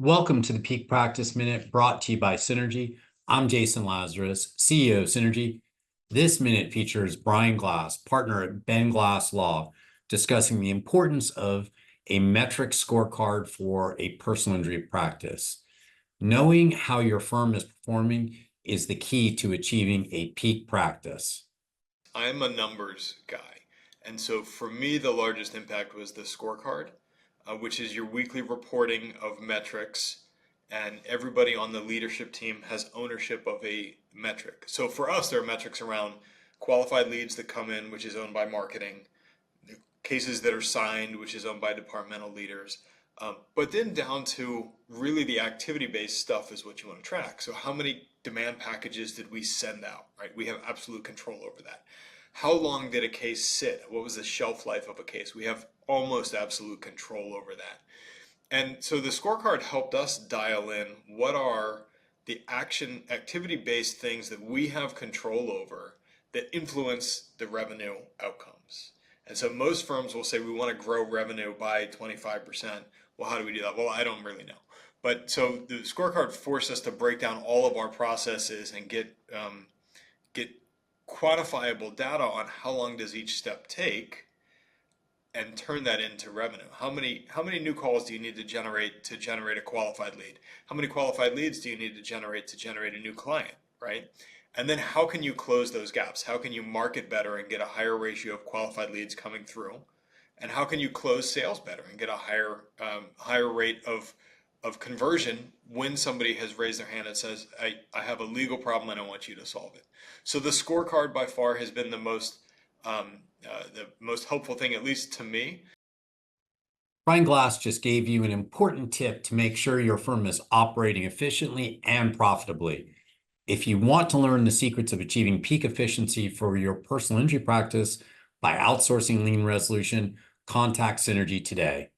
Welcome to the Peak Practice Minute brought to you by Synergy. I'm Jason Lazarus, CEO of Synergy. This minute features Brian Glass, partner at Ben Glass Law, discussing the importance of a metric scorecard for a personal injury practice. Knowing how your firm is performing is the key to achieving a peak practice. I'm a numbers guy. And so for me, the largest impact was the scorecard, which is your weekly reporting of metrics. And everybody on the leadership team has ownership of a metric. So for us, there are metrics around qualified leads that come in, which is owned by marketing, cases that are signed, which is owned by departmental leaders. But then down to really the activity-based stuff is what you want to track. So how many demand packages did we send out, right? We have absolute control over that. How long did a case sit? What was the shelf life of a case? We have almost absolute control over that. And so the scorecard helped us dial in what are the activity-based things that we have control over that influence the revenue outcomes. And so most firms will say we want to grow revenue by 25%. Well, how do we do that? Well, I don't really know. But so the scorecard forced us to break down all of our processes and get quantifiable data on how long does each step take and turn that into revenue. How many new calls do you need to generate a qualified lead? How many qualified leads do you need to generate a new client, right? And then how can you close those gaps? How can you market better and get a higher ratio of qualified leads coming through? And how can you close sales better and get a higher rate of conversion when somebody has raised their hand and says, I have a legal problem and I want you to solve it. So the scorecard by far has been the most helpful thing, at least to me. Brian Glass just gave you an important tip to make sure your firm is operating efficiently and profitably. If you want to learn the secrets of achieving peak efficiency for your personal injury practice by outsourcing lien resolution, contact Synergy today.